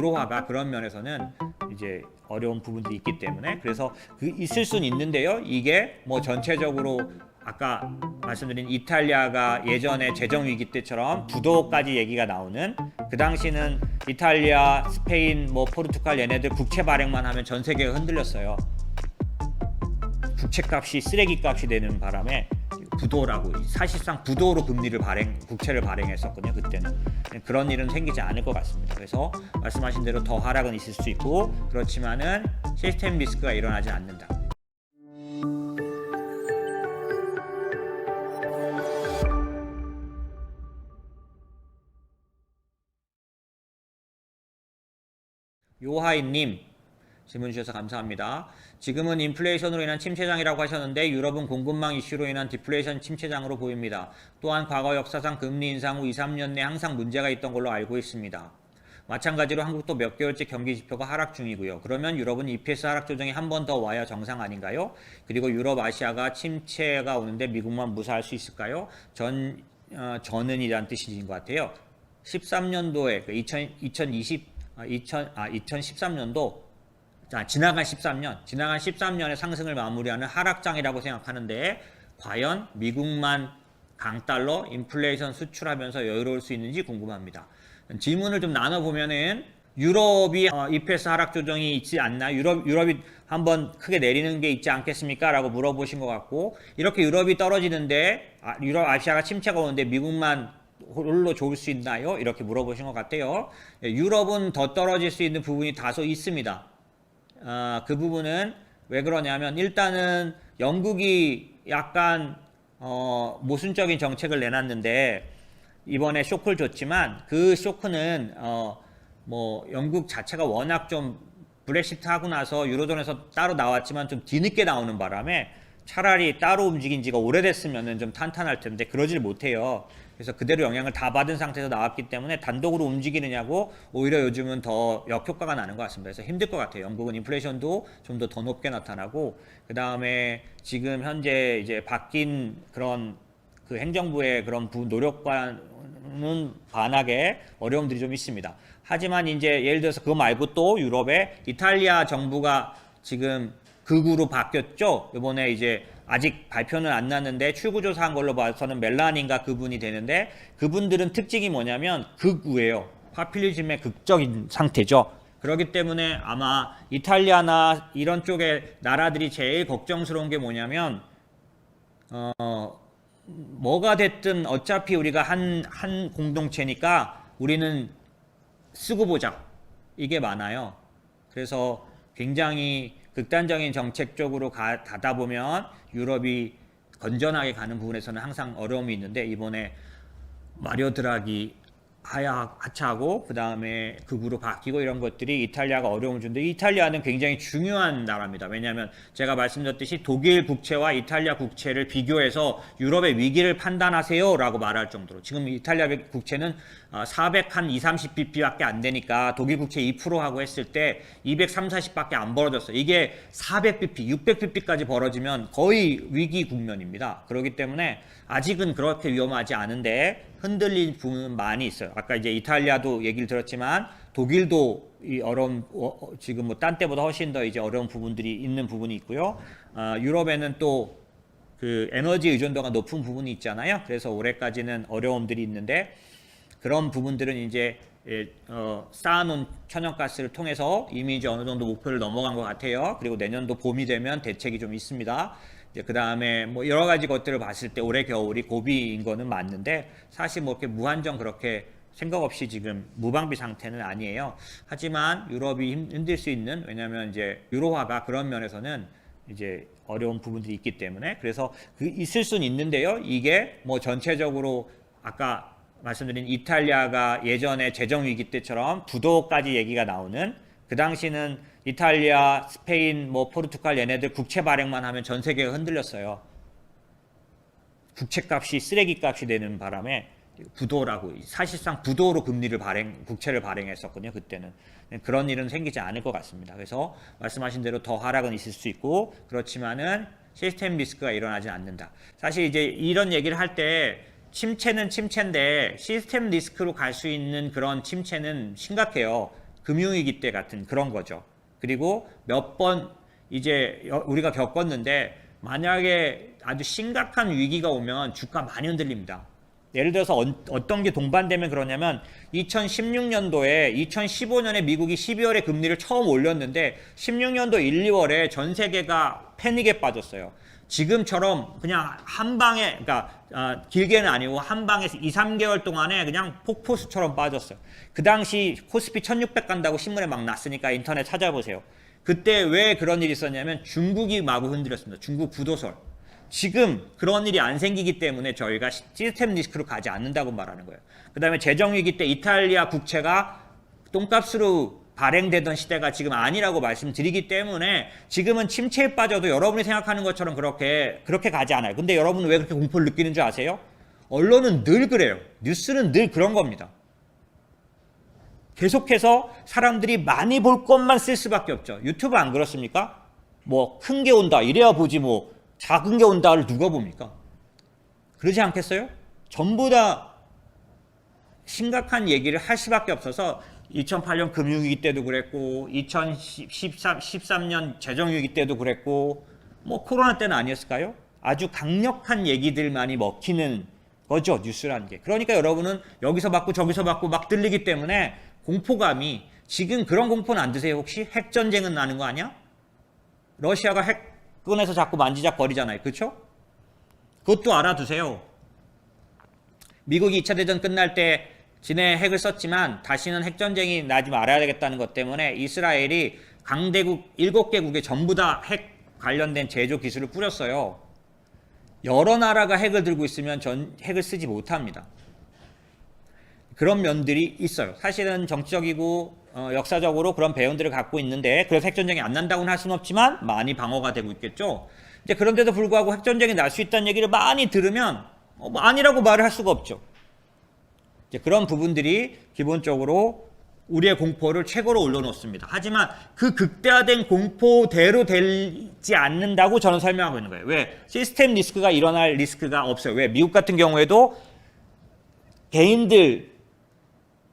유로화가 그런 면에서는 이제 어려운 부분들이 있기 때문에 그래서 있을 수는 있는데요. 이게 뭐 전체적으로 아까 말씀드린 이탈리아가 예전에 재정 위기 때처럼 부도까지 얘기가 나오는 그 당시는 이탈리아, 스페인, 뭐 포르투갈 얘네들 국채 발행만 하면 전 세계가 흔들렸어요. 국채값이 쓰레기값이 되는 바람에 부도라고 사실상 부도로 국채를 발행했었거든요. 그때는 그런 일은 생기지 않을 것 같습니다. 그래서 말씀하신 대로 더 하락은 있을 수 있고 그렇지만은 시스템 리스크가 일어나지 않는다. 요하이님 질문 주셔서 감사합니다. 지금은 인플레이션으로 인한 침체장이라고 하셨는데 유럽은 공급망 이슈로 인한 디플레이션 침체장으로 보입니다. 또한 과거 역사상 금리 인상 후 2, 3년 내 항상 문제가 있던 걸로 알고 있습니다. 마찬가지로 한국도 몇 개월째 경기 지표가 하락 중이고요. 그러면 유럽은 EPS 하락 조정이 한 번 더 와야 정상 아닌가요? 그리고 유럽, 아시아가 침체가 오는데 미국만 무사할 수 있을까요? 저는 이란 뜻인 것 같아요. 13년도에 2013년도 지나간 13년의 상승을 마무리하는 하락장이라고 생각하는데 과연 미국만 강달러 인플레이션 수출하면서 여유로울 수 있는지 궁금합니다. 질문을 좀 나눠보면은 유럽이 EPS 하락 조정이 있지 않나? 유럽이 한번 크게 내리는 게 있지 않겠습니까? 라고 물어보신 것 같고 이렇게 유럽이 떨어지는데 유럽, 아시아가 침체가 오는데 미국만 홀로 좋을 수 있나요? 이렇게 물어보신 것 같아요. 유럽은 더 떨어질 수 있는 부분이 다소 있습니다. 그 부분은 왜 그러냐면 일단은 영국이 약간 모순적인 정책을 내놨는데 이번에 쇼크를 줬지만 그 쇼크는 뭐 영국 자체가 워낙 좀 브렉시트 하고 나서 유로존에서 따로 나왔지만 좀 뒤늦게 나오는 바람에 차라리 따로 움직인 지가 오래됐으면 좀 탄탄할 텐데 그러질 못해요. 그래서 그대로 영향을 다 받은 상태에서 나왔기 때문에 단독으로 움직이느냐고 오히려 요즘은 더 역효과가 나는 것 같습니다. 그래서 힘들 것 같아요. 영국은 인플레이션도 좀 더 높게 나타나고 그 다음에 지금 현재 이제 바뀐 그런 그 행정부의 그런 노력과는 반하게 어려움들이 좀 있습니다. 하지만 이제 예를 들어서 그거 말고 또 유럽의 이탈리아 정부가 지금 극우로 바뀌었죠. 이번에 이제 아직 발표는 안 났는데 출구조사한 걸로 봐서는 멜라닌가 그분이 되는데 그분들은 특징이 뭐냐면 극우예요. 파퓰리즘의 극적인 상태죠. 그렇기 때문에 아마 이탈리아나 이런 쪽의 나라들이 제일 걱정스러운 게 뭐냐면 뭐가 됐든 어차피 우리가 한 공동체니까 우리는 쓰고 보자. 이게 많아요. 그래서 굉장히 극단적인 정책 쪽으로 가다 보면 유럽이 건전하게 가는 부분에서는 항상 어려움이 있는데 이번에 마리오 드라기 하차하고 그 다음에 극우로 바뀌고 이런 것들이 이탈리아가 어려움을 주는데 이탈리아는 굉장히 중요한 나라입니다. 왜냐하면 제가 말씀드렸듯이 독일 국채와 이탈리아 국채를 비교해서 유럽의 위기를 판단하세요 라고 말할 정도로 지금 이탈리아 국채는 420-30bp 밖에 안 되니까 독일 국채 2% 하고 했을 때 230, 40밖에 안 벌어졌어요. 이게 400bp, 600bp까지 벌어지면 거의 위기 국면입니다. 그렇기 때문에 아직은 그렇게 위험하지 않은데 흔들린 부분은 많이 있어요. 아까 이제 이탈리아도 얘기를 들었지만 독일도 이 어려운 지금 뭐 딴 때보다 훨씬 더 이제 어려운 부분들이 있는 부분이 있고요. 유럽에는 또 그 에너지 의존도가 높은 부분이 있잖아요. 그래서 올해까지는 어려움들이 있는데 그런 부분들은 이제 쌓아놓은 천연가스를 통해서 이미 이제 어느 정도 목표를 넘어간 것 같아요. 그리고 내년도 봄이 되면 대책이 좀 있습니다. 그 다음에 뭐 여러 가지 것들을 봤을 때 올해 겨울이 고비인 거는 맞는데 사실 뭐 이렇게 무한정 그렇게 생각 없이 지금 무방비 상태는 아니에요. 하지만 유럽이 힘들 수 있는 왜냐하면 이제 유로화가 그런 면에서는 이제 어려운 부분들이 있기 때문에 그래서 있을 수는 있는데요. 이게 뭐 전체적으로 아까 말씀드린 이탈리아가 예전에 재정 위기 때처럼 부도까지 얘기가 나오는 그 당시는 이탈리아, 스페인, 뭐 포르투갈 얘네들 국채 발행만 하면 전 세계가 흔들렸어요. 국채값이 쓰레기값이 되는 바람에 부도라고 사실상 부도로 국채를 발행했었거든요. 그때는 그런 일은 생기지 않을 것 같습니다. 그래서 말씀하신 대로 더 하락은 있을 수 있고 그렇지만은 시스템 리스크가 일어나지 않는다. 사실 이제 이런 얘기를 할 때 침체는 침체인데 시스템 리스크로 갈 수 있는 그런 침체는 심각해요. 금융위기 때 같은 그런 거죠. 그리고 몇 번 이제 우리가 겪었는데 만약에 아주 심각한 위기가 오면 주가 많이 흔들립니다. 예를 들어서 어떤 게 동반되면 그러냐면 2016년도에 2015년에 미국이 12월에 금리를 처음 올렸는데 16년도 1, 2월에 전 세계가 패닉에 빠졌어요. 지금처럼 그냥 한 방에 그러니까 길게는 아니고 한 방에 2, 3개월 동안에 그냥 폭포수처럼 빠졌어요. 그 당시 코스피 1600 간다고 신문에 막 났으니까 인터넷 찾아보세요. 그때 왜 그런 일이 있었냐면 중국이 마구 흔들렸습니다. 중국 부도설. 지금 그런 일이 안 생기기 때문에 저희가 시스템 리스크로 가지 않는다고 말하는 거예요. 그 다음에 재정위기 때 이탈리아 국채가 똥값으로 발행되던 시대가 지금 아니라고 말씀드리기 때문에 지금은 침체에 빠져도 여러분이 생각하는 것처럼 그렇게 가지 않아요. 근데 여러분은 왜 그렇게 공포를 느끼는 줄 아세요? 언론은 늘 그래요. 뉴스는 늘 그런 겁니다. 계속해서 사람들이 많이 볼 것만 쓸 수밖에 없죠. 유튜브 안 그렇습니까? 뭐 큰 게 온다 이래야 보지 뭐 작은 게 온다를 누가 봅니까? 그러지 않겠어요? 전부 다 심각한 얘기를 할 수밖에 없어서 2008년 금융위기 때도 그랬고 2013년 재정위기 때도 그랬고 뭐 코로나 때는 아니었을까요? 아주 강력한 얘기들만이 먹히는 거죠, 뉴스라는 게. 그러니까 여러분은 여기서 받고 저기서 받고 막 들리기 때문에 공포감이, 지금 그런 공포는 안 드세요? 혹시 핵전쟁은 나는 거 아니야? 러시아가 핵 꺼내서 자꾸 만지작거리잖아요. 그렇죠? 그것도 알아두세요. 미국이 2차 대전 끝날 때 진해 핵을 썼지만 다시는 핵전쟁이 나지 말아야 되겠다는 것 때문에 이스라엘이 강대국 7개국에 전부 다 핵 관련된 제조 기술을 뿌렸어요. 여러 나라가 핵을 들고 있으면 핵을 쓰지 못합니다. 그런 면들이 있어요. 사실은 정치적이고 역사적으로 그런 배경들을 갖고 있는데 그래서 핵전쟁이 안 난다고는 할 수는 없지만 많이 방어가 되고 있겠죠. 이제 그런데도 불구하고 핵전쟁이 날 수 있다는 얘기를 많이 들으면 뭐 아니라고 말을 할 수가 없죠. 이제 그런 부분들이 기본적으로 우리의 공포를 최고로 올려놓습니다. 하지만 그 극대화된 공포대로 되지 않는다고 저는 설명하고 있는 거예요. 왜? 시스템 리스크가 일어날 리스크가 없어요. 왜? 미국 같은 경우에도 개인들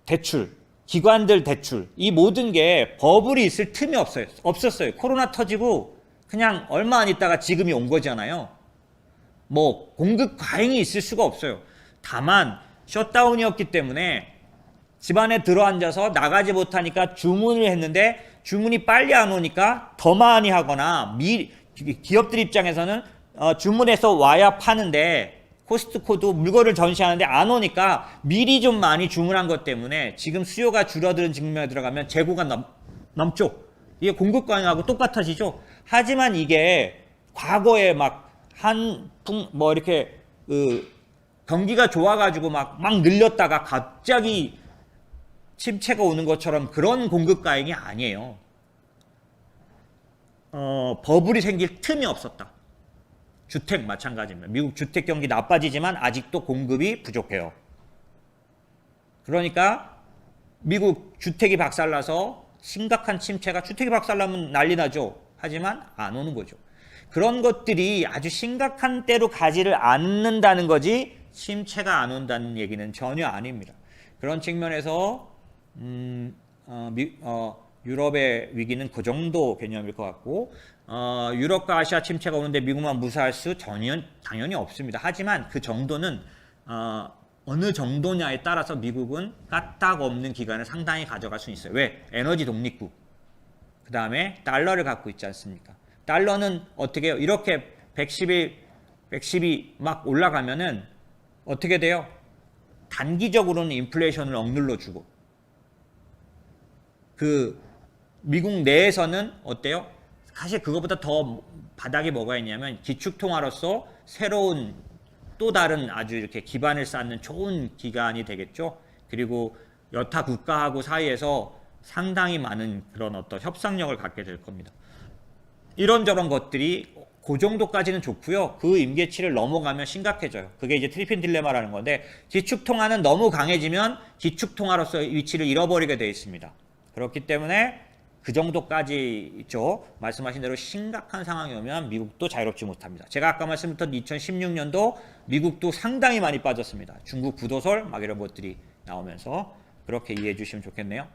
대출, 기관들 대출, 이 모든 게 버블이 있을 틈이 없었어요. 코로나 터지고 그냥 얼마 안 있다가 지금이 온 거잖아요. 뭐 공급 과잉이 있을 수가 없어요. 다만 셧다운이었기 때문에 집안에 들어앉아서 나가지 못하니까 주문을 했는데 주문이 빨리 안 오니까 더 많이 하거나 기업들 입장에서는 주문해서 와야 파는데 코스트코도 물건을 전시하는데 안 오니까 미리 좀 많이 주문한 것 때문에 지금 수요가 줄어드는 측면에 들어가면 재고가 넘죠. 이게 공급 과잉하고 똑같아지죠. 하지만 이게 과거에 막 뭐 이렇게 경기가 좋아가지고 막 늘렸다가 갑자기 침체가 오는 것처럼 그런 공급 과잉이 아니에요. 버블이 생길 틈이 없었다. 주택 마찬가지입니다. 미국 주택 경기 나빠지지만 아직도 공급이 부족해요. 그러니까 미국 주택이 박살나서 심각한 침체가, 주택이 박살나면 난리 나죠. 하지만 안 오는 거죠. 그런 것들이 아주 심각한 때로 가지를 않는다는 거지 침체가 안 온다는 얘기는 전혀 아닙니다. 그런 측면에서 유럽의 위기는 그 정도 개념일 것 같고 유럽과 아시아 침체가 오는데 미국만 무사할 수 당연히 없습니다. 하지만 그 정도는 어느 정도냐에 따라서 미국은 까딱 없는 기간을 상당히 가져갈 수 있어요. 왜? 에너지 독립국. 그 다음에 달러를 갖고 있지 않습니까? 달러는 어떻게 해요? 이렇게 110이 막 올라가면은 어떻게 돼요? 단기적으로는 인플레이션을 억눌러 주고 그 미국 내에서는 어때요? 사실 그것보다 더 바닥에 뭐가 있냐면 기축통화로서 새로운 또 다른 아주 이렇게 기반을 쌓는 좋은 기간이 되겠죠. 그리고 여타 국가하고 사이에서 상당히 많은 그런 어떤 협상력을 갖게 될 겁니다. 이런저런 것들이 그 정도까지는 좋고요. 그 임계치를 넘어가면 심각해져요. 그게 이제 트리핀 딜레마라는 건데 기축통화는 너무 강해지면 기축통화로서의 위치를 잃어버리게 되어 있습니다. 그렇기 때문에 그 정도까지 있죠. 말씀하신 대로 심각한 상황이 오면 미국도 자유롭지 못합니다. 제가 아까 말씀드렸던 2016년도 미국도 상당히 많이 빠졌습니다. 중국 부도설 막 이런 것들이 나오면서 그렇게 이해해 주시면 좋겠네요.